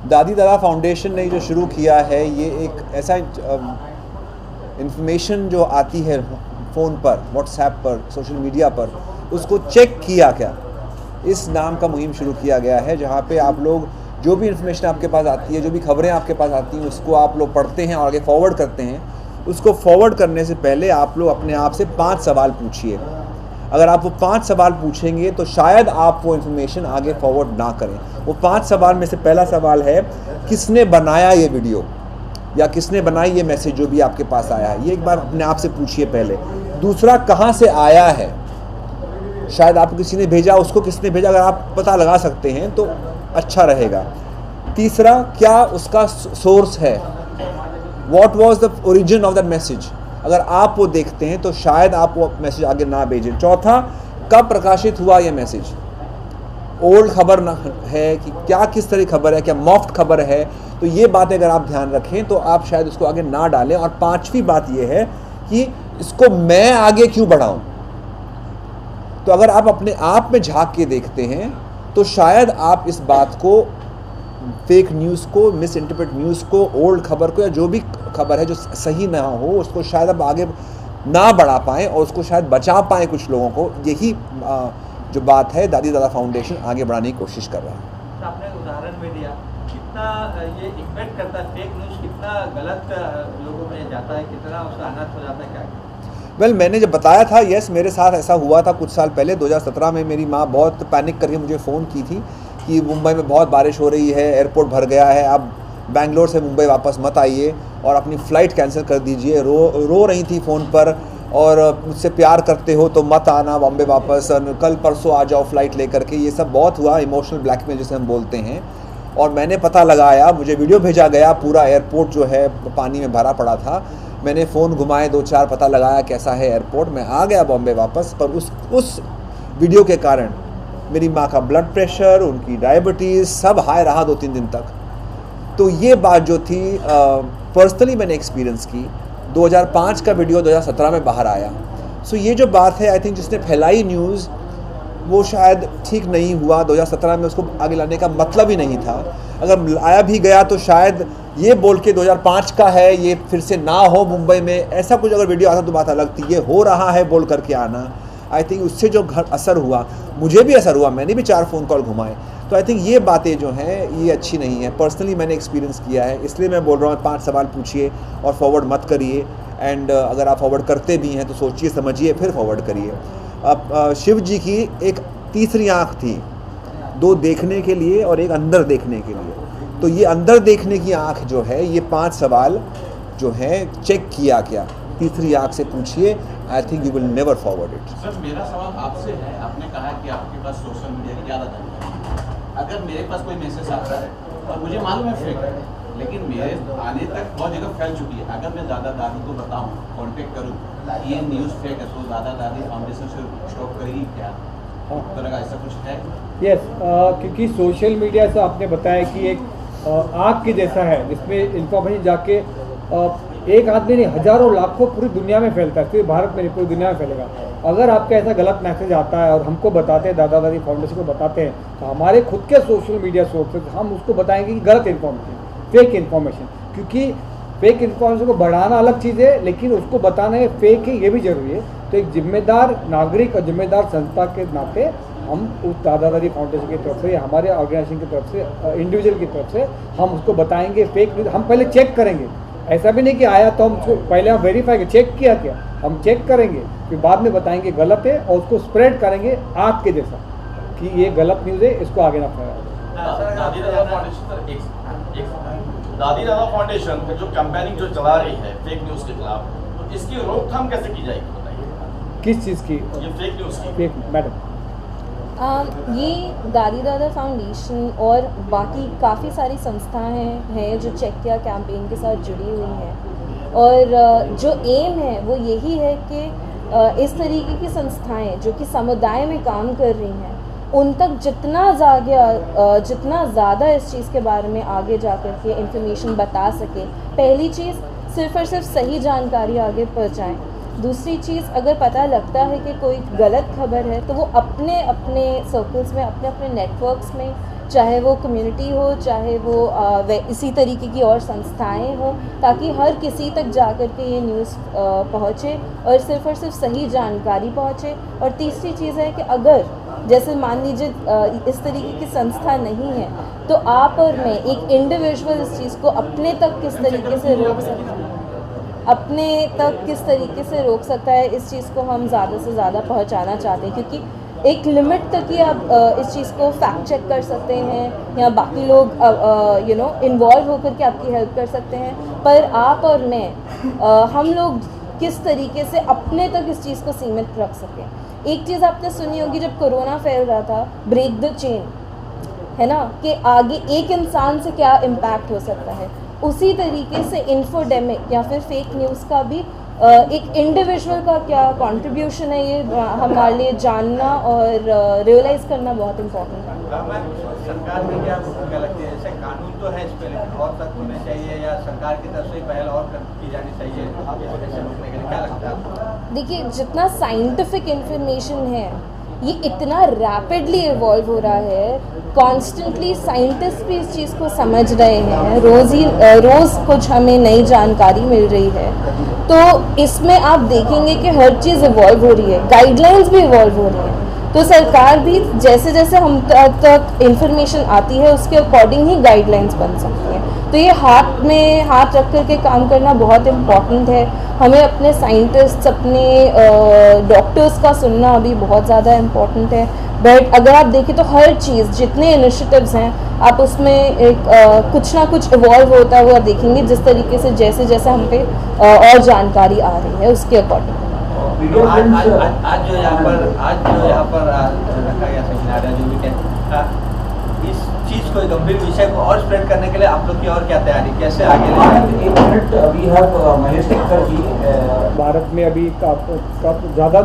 दादी दादा फाउंडेशन ने जो शुरू किया है, ये एक ऐसा इंफॉर्मेशन जो आती है फ़ोन पर, व्हाट्सएप पर, सोशल मीडिया पर, उसको चेक किया क्या, इस नाम का मुहिम शुरू किया गया है, जहाँ पे आप लोग जो भी इन्फॉर्मेशन आपके पास आती है, जो भी खबरें आपके पास आती हैं, उसको आप लोग पढ़ते हैं और आगे फॉरवर्ड करते हैं। उसको फॉरवर्ड करने से पहले आप लोग अपने आप से 5 सवाल पूछिए। अगर आप वो 5 सवाल पूछेंगे तो शायद आप वो इन्फॉर्मेशन आगे फॉरवर्ड ना करें। वो 5 सवाल में से पहला सवाल है, किसने बनाया ये वीडियो या किसने बनाई ये मैसेज जो भी आपके पास आया है, ये एक बार अपने आप से पूछिए पहले। दूसरा, कहाँ से आया है, शायद आपको किसी ने भेजा, उसको किसने भेजा, अगर आप पता लगा सकते हैं तो अच्छा रहेगा। तीसरा, क्या उसका सोर्स है, what was the origin of that message, अगर आप वो देखते हैं तो शायद आप वो मैसेज आगे ना भेजें। चौथा, कब प्रकाशित हुआ ये मैसेज, ओल्ड खबर ना है कि क्या, किस तरह की खबर है, क्या मॉफ्ट खबर है, तो ये बातें अगर आप ध्यान रखें तो आप शायद उसको आगे ना डालें। और पांचवी बात ये है कि इसको मैं आगे क्यों बढ़ाऊं। तो अगर आप अपने आप में झांक के देखते हैं तो शायद आप इस बात को, फेक न्यूज़ को, मिस इंटरप्रेट न्यूज़ को, ओल्ड खबर को, या जो भी खबर है जो सही ना हो, उसको शायद आप आगे ना बढ़ा पाएँ और उसको शायद बचा पाएँ कुछ लोगों को। यही जो बात है दादी दादा फाउंडेशन आगे बढ़ाने की कोशिश कर रहा है। तो आपने उदाहरण में दिया, कितना ये इम्पैक्ट करता है, फेक न्यूज़ कितना गलत लोगों में जाता है, कितना उसका अनर्थ हो जाता है, क्या? मैंने जब बताया था, यस, मेरे साथ ऐसा हुआ था कुछ साल पहले 2017 में। मेरी माँ बहुत पैनिक करके मुझे फ़ोन की थी कि मुंबई में बहुत बारिश हो रही है, एयरपोर्ट भर गया है, आप बैंगलोर से मुंबई वापस मत आइए और अपनी फ़्लाइट कैंसिल कर दीजिए। रो रही थी फ़ोन पर, और मुझसे प्यार करते हो तो मत आना बॉम्बे वापस, कल परसों आ जाओ फ़्लाइट लेकर के। ये सब बहुत हुआ, इमोशनल ब्लैकमेल जिसे हम बोलते हैं। और मैंने पता लगाया, मुझे वीडियो भेजा गया, पूरा एयरपोर्ट जो है पानी में भरा पड़ा था। मैंने फ़ोन घुमाए 2-4, पता लगाया कैसा है एयरपोर्ट, मैं आ गया बॉम्बे वापस। पर उस वीडियो के कारण मेरी माँ का ब्लड प्रेशर, उनकी डायबिटीज़ सब हाई रहा 2-3 दिन तक। तो ये बात जो थी पर्सनली मैंने एक्सपीरियंस की। 2005 का वीडियो 2017 में बाहर आया। सो ये जो बात है, आई थिंक जिसने फैलाई न्यूज़, वो शायद ठीक नहीं हुआ। 2017 में उसको आगे लाने का मतलब ही नहीं था। अगर लाया भी गया तो शायद ये बोल के 2005 का है, ये फिर से ना हो मुंबई में, ऐसा कुछ अगर वीडियो आता तो बात अलग थी। ये हो रहा है बोल करके आना, आई थिंक उससे जो असर हुआ, मुझे भी असर हुआ, मैंने भी 4 फ़ोन कॉल घुमाए। तो आई थिंक ये बातें जो हैं ये अच्छी नहीं है। पर्सनली मैंने एक्सपीरियंस किया है, इसलिए मैं बोल रहा हूँ 5 सवाल पूछिए और फॉरवर्ड मत करिए। एंड अगर आप फॉरवर्ड करते भी हैं तो सोचिए समझिए फिर फॉरवर्ड करिए। अब शिव जी की एक तीसरी आँख थी, 2 देखने के लिए और एक अंदर देखने के लिए। तो ये अंदर देखने की आँख जो है, ये 5 सवाल जो हैं चेक किया क्या, तीसरी आँख से पूछिए। I think you will never forward it. Sir, मेरा सवाल आपसे है, आपने कहा कि आपके पास सोशल मीडिया की ज़्यादा जानकारी है। अगर मेरे पास कोई मैसेज आता है और मुझे मालूम है फेक है, लेकिन मेरे आने तक बहुत जगह फैल चुकी है, अगर मैं दादा दादी को बताऊं, कांटेक्ट करूं, ये न्यूज़ फेक है, तो दादा दादी फाउंडेशन से स्टॉप करेगी क्या? तरह का ऐसा कुछ है? यस, क्योंकि सोशल मीडिया से आपने बताया कि एक आग के जैसा है, जिसमें इन्फॉर्मेशन जाके एक आदमी नहीं, हजारों लाखों पूरी दुनिया में फैलता है, सिर्फ भारत में नहीं पूरी दुनिया में फैलेगा। अगर आपका ऐसा गलत मैसेज आता है और हमको बताते हैं, दादा दादी फाउंडेशन को बताते हैं, तो हमारे खुद के सोशल मीडिया सोर्सेज हम उसको बताएंगे कि गलत इन्फॉर्मेशन, फेक इन्फॉर्मेशन। क्योंकि फेक इन्फॉर्मेशन को बढ़ाना अलग चीज़ है, लेकिन उसको बताना है फेक है, ये भी जरूरी है। तो एक जिम्मेदार नागरिक और जिम्मेदार संस्था के नाते हम उस दादा दादी फाउंडेशन की तरफ से, हमारे ऑर्गेनाइजेशन की तरफ से, इंडिविजुअल की तरफ से हम उसको बताएंगे फेक न्यूज़। हम पहले चेक करेंगे, ऐसा भी नहीं कि आया तो हम उसको पहले हम वेरीफाई चेक किया क्या, हम चेक करेंगे, फिर बाद में बताएंगे गलत है और उसको स्प्रेड करेंगे आग के जैसा कि ये गलत न्यूज़ है, इसको आगे ना फैलाएं। दादी दादा फाउंडेशन जो कैंपेनिंग जो चला रही है फेक न्यूज़ के खिलाफ, तो इसकी रोकथाम कैसे की जाएगी, बताइए। किस चीज़ की? ये फेक न्यूज़ की। फेक, मैडम ये दादी दादा फाउंडेशन और बाकी काफ़ी सारी संस्थाएं हैं जो चेक किया कैंपेन के साथ जुड़ी हुई हैं, और जो एम है वो यही है कि इस तरीके की संस्थाएं जो कि समुदाय में काम कर रही हैं, उन तक जितना ज़्यादा इस चीज़ के बारे में आगे जा कर के इंफॉर्मेशन बता सके। पहली चीज़, सिर्फ़ और सिर्फ सही जानकारी आगे पहुँचाएँ। दूसरी चीज़, अगर पता लगता है कि कोई गलत खबर है तो वो अपने अपने सर्कल्स में, अपने अपने नेटवर्क्स में चाहे वो कम्युनिटी हो, चाहे वो इसी तरीके की और संस्थाएं हो, ताकि हर किसी तक जा कर के ये न्यूज़ पहुँचे और सिर्फ सही जानकारी पहुँचे। और तीसरी चीज़ है कि अगर जैसे मान लीजिए इस तरीके की संस्था नहीं है, तो आप और मैं एक इंडिविजुअल इस चीज़ को अपने तक किस तरीके से रोक सकता है, इस चीज़ को हम ज़्यादा से ज़्यादा पहुंचाना चाहते हैं, क्योंकि एक लिमिट तक ही आप इस चीज़ को फैक्ट चेक कर सकते हैं या बाकी लोग इन्वॉल्व होकर के आपकी हेल्प कर सकते हैं, पर आप और मैं हम लोग किस तरीके से अपने तक इस चीज़ को सीमित रख सकें। एक चीज़ आपने सुनी होगी, जब कोरोना फैल रहा था, ब्रेक द चेन, है ना, कि आगे एक इंसान से क्या इम्पैक्ट हो सकता है, उसी तरीके से इन्फोडेमिक या फिर फेक न्यूज़ का भी एक इंडिविजुअल का क्या कंट्रीब्यूशन है, ये हमारे लिए जानना और रियलाइज़ करना बहुत इम्पोर्टेंट है। सरकार में क्या भूमिका लगती है? जैसे कानून तो है इस पर, लेकिन और सख्त होने चाहिए या सरकार की तरफ से पहल और की जानी चाहिए ऐसे रोकने के लिए, क्या लगता है आपको? देखिए, जितना साइंटिफिक इंफॉर्मेशन है ये इतना रैपिडली इवॉल्व हो रहा है, कॉन्स्टेंटली साइंटिस्ट भी इस चीज़ को समझ रहे हैं, रोज़ कुछ हमें नई जानकारी मिल रही है, तो इसमें आप देखेंगे कि हर चीज़ इवॉल्व हो रही है, गाइडलाइंस भी इवॉल्व हो रही है, तो सरकार भी जैसे जैसे हम तक इंफॉर्मेशन आती है उसके अकॉर्डिंग ही गाइडलाइंस बन सकती हैं। तो ये हाथ में हाथ रख कर के काम करना बहुत इम्पॉर्टेंट है। हमें अपने साइंटिस्ट्स, अपने डॉक्टर्स का सुनना अभी बहुत ज़्यादा इम्पॉर्टेंट है। बट अगर आप देखें तो हर चीज़, जितने इनिशिएटिव्स हैं, आप उसमें एक कुछ ना कुछ इवॉल्व होता हुआ देखेंगे, जिस तरीके से जैसे जैसे हम पे और जानकारी आ रही है उसके अकॉर्डिंग। आज जो यहाँ पर रखा गया सेमिनार है, जो भी इस चीज़ को, गंभीर विषय को और स्प्रेड करने के लिए आप लोग की और क्या तैयारी, कैसे आगे ले जाएंगे? एक मिनट, अभी हम महेश टिक्कर जी भारत में अभी ज़्यादा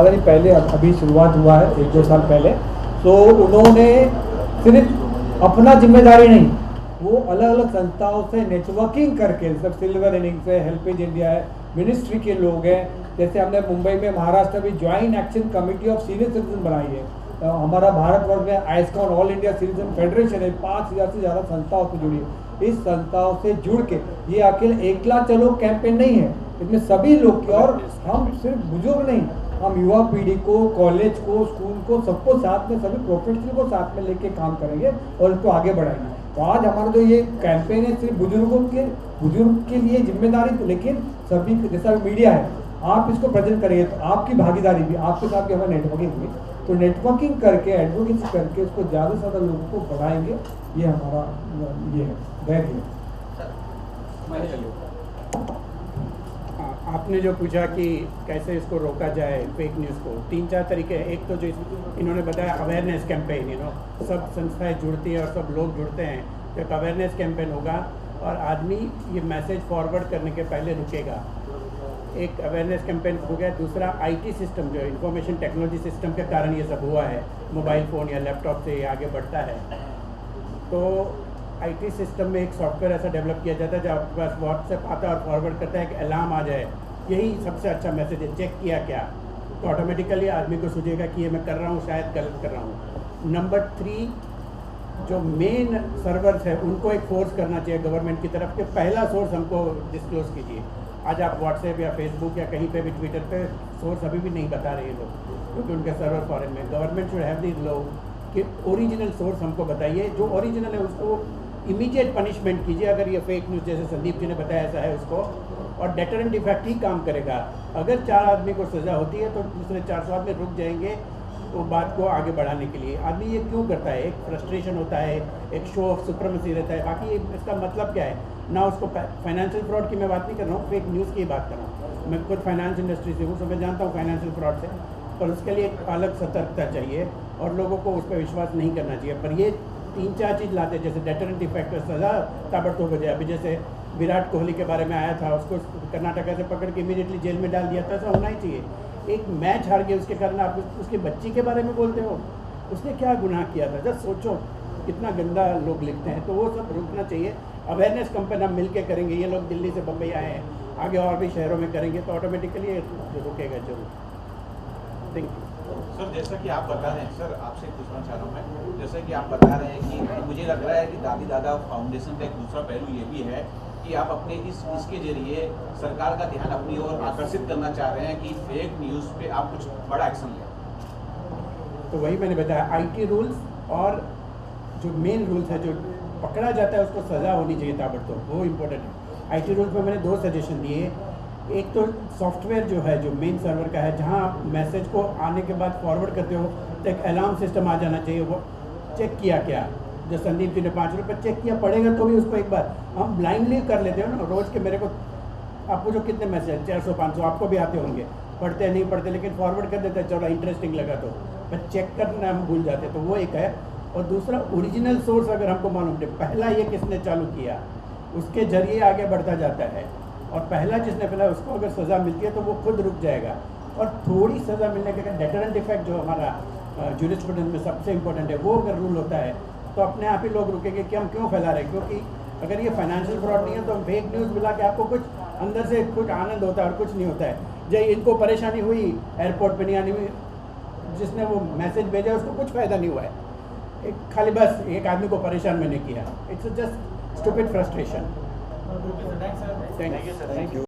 नहीं, पहले अभी शुरुआत हुआ है 1-2 साल पहले, तो उन्होंने सिर्फ अपना जिम्मेदारी नहीं, वो अलग अलग संस्थाओं से नेटवर्किंग करके, सब सिल्वर इनिंग्स है, हेल्पेज इंडिया है, मिनिस्ट्री के लोग हैं, जैसे हमने मुंबई में, महाराष्ट्र में joint action committee of senior citizen बनाई है। हमारा भारतवर्ष में ISKCON, all India citizen federation है, 5000 से ज़्यादा संस्थाओं से जुड़ी है। इस संस्थाओं से जुड़ के, ये अकेले एकला चलो कैंपेन नहीं है, इसमें सभी लोग की, और हम सिर्फ बुजुर्ग नहीं, हम युवा पीढ़ी को, कॉलेज को, स्कूल को, सबको साथ में, सभी प्रोफेशनल को साथ में लेके काम करेंगे और इसको आगे बढ़ाएंगे। तो आज हमारा जो ये कैंपेन है, सिर्फ बुजुर्ग के लिए जिम्मेदारी, लेकिन सभी, जैसा मीडिया है, आप इसको प्रेजेंट करेंगे तो आपकी भागीदारी भी, आपके साथ भी हमारी नेटवर्किंग हुई, तो नेटवर्किंग करके, एडवोकेसी करके उसको ज़्यादा से ज़्यादा लोगों को बढ़ाएंगे, ये हमारा ये है, धैर्य है। आपने जो पूछा कि कैसे इसको रोका जाए फेक न्यूज़ को, 3-4 तरीके हैं। एक तो जो इन्होंने बताया अवेयरनेस कैंपेन, सब संस्थाएं जुड़ती हैं और सब लोग जुड़ते हैं, तो एक अवेयरनेस कैंपेन होगा और आदमी ये मैसेज फॉरवर्ड करने के पहले रुकेगा, एक अवेयरनेस कैंपेन हो गया। दूसरा, आईटी सिस्टम, जो इंफॉर्मेशन टेक्नोलॉजी सिस्टम के कारण ये सब हुआ है, मोबाइल फ़ोन या लैपटॉप से ये आगे बढ़ता है, तो आईटी सिस्टम में एक सॉफ्टवेयर ऐसा डेवलप किया जाता है जो आपके पास व्हाट्सएप आता है और फॉरवर्ड करता है कि अलार्म आ जाए, यही सबसे अच्छा मैसेज है, चेक किया क्या, तो ऑटोमेटिकली आदमी को सूझेगा कि ये मैं कर रहा हूँ, शायद गलत कर रहा हूँ। नंबर 3, जो मेन सर्वर्स है उनको एक फोर्स करना चाहिए गवर्नमेंट की तरफ, कि पहला सोर्स हमको डिस्क्लोज कीजिए। आज आप व्हाट्सएप या फेसबुक या कहीं पे भी, ट्विटर पे, सोर्स अभी भी नहीं बता रहे हैं लोग, क्योंकि उनके सर्वर फॉरेन में। Government should have this law कि ओरिजिनल सोर्स हमको बताइए, जो ओरिजिनल है उसको इमीडिएट पनिशमेंट कीजिए अगर ये फेक न्यूज़, जैसे संदीप जी ने बताया, ऐसा है उसको, और डेटरेंट इफेक्ट ही काम करेगा। अगर 4 आदमी को सज़ा होती है तो दूसरे 400 आदमी रुक जाएंगे तो बात को आगे बढ़ाने के लिए। आदमी ये क्यों करता है? एक फ्रस्ट्रेशन होता है, एक शो ऑफ सुप्रीमेसी रहता है, बाकी इसका मतलब क्या है ना। उसको फाइनेंशियल फ्रॉड की मैं बात नहीं कर रहा हूँ, फेक न्यूज़ की बात कर रहा हूँ। मैं खुद फाइनेंस इंडस्ट्री से हूँ, तो मैं जानता हूँ फाइनेंशियल फ्रॉड से, पर उसके लिए एक अलग सतर्कता चाहिए और लोगों को उस पर विश्वास नहीं करना चाहिए। पर ये 3-4 चीज़ लाते, जैसे डेटरेंट इफेक्ट, सज़ा ताबड़तोड़ हो जाए। अभी जैसे विराट कोहली के बारे में आया था, उसको कर्नाटका से पकड़ के इमीडिएटली जेल में डाल दिया था, ऐसा होना ही चाहिए। एक मैच हार गया उसके कारण आप उसकी बच्ची के बारे में बोलते हो, उसने क्या गुनाह किया था? जस्ट सोचो कितना गंदा लोग लिखते हैं, तो वो सब रुकना चाहिए। अवेयरनेस कैंपेन हम मिल के करेंगे, ये लोग दिल्ली से बम्बई आए हैं, आगे और भी शहरों में करेंगे तो ऑटोमेटिकली रुकेगा जरूर। Thank you. सर जैसा कि आप बता रहे हैं, सर आपसे पूछना चाह रहा हूँ मैं, जैसा कि आप बता रहे हैं कि मुझे लग रहा है कि दादी दादा फाउंडेशन का एक दूसरा पहलू ये भी है कि आप अपने इसके जरिए सरकार का ध्यान अपनी ओर आकर्षित करना चाह रहे हैं कि फेक न्यूज़ पे आप कुछ बड़ा एक्शन लें। तो वही मैंने बताया, आईटी रूल्स और जो मेन रूल्स है, जो पकड़ा जाता है उसको सज़ा होनी चाहिए ताबड़तोड़, वो इम्पोर्टेंट है। आईटी रूल्स में मैंने 2 सजेशन दिए। एक तो सॉफ्टवेयर जो है, जो मेन सर्वर का है, जहाँ आप मैसेज को आने के बाद फॉरवर्ड करते हो तो एक अलार्म सिस्टम आ जाना चाहिए, वो चेक किया क्या, जो संदीप जी ने 5 रुपये चेक किया, पड़ेगा तो भी उसको एक बार, हम ब्लाइंडली कर लेते हो ना रोज़ के। मेरे को आपको जो कितने मैसेज 400-500 आपको भी आते होंगे, पढ़ते नहीं पढ़ते, लेकिन फॉरवर्ड कर देते हैं, चलो इंटरेस्टिंग लगा तो, पर चेक करना हम भूल जाते, तो वो एक है। और दूसरा, ओरिजिनल सोर्स अगर हमको मालूम है पहला ये किसने चालू किया, उसके जरिए आगे बढ़ता जाता है। और पहला जिसने फैलाया उसको अगर सज़ा मिलती है तो वो खुद रुक जाएगा। और थोड़ी सज़ा मिलने के बाद डेटरेंट इफेक्ट जो हमारा जूरिस्प्रूडेंस में सबसे इम्पोर्टेंट है, वो अगर रूल होता है तो अपने आप ही लोग रुकेंगे कि हम क्यों फैला रहे हैं। क्योंकि अगर ये फाइनेंशियल फ्रॉड नहीं है तो फेक न्यूज़ मिला के आपको कुछ अंदर से कुछ आनंद होता है और कुछ नहीं होता है। जब इनको परेशानी हुई एयरपोर्ट पर नहीं आनी हुई, जिसने वो मैसेज भेजा उसको कुछ फ़ायदा नहीं हुआ है, एक खाली बस एक आदमी को परेशान मैंने किया। It's just stupid frustration. Thank you sir. Thank you.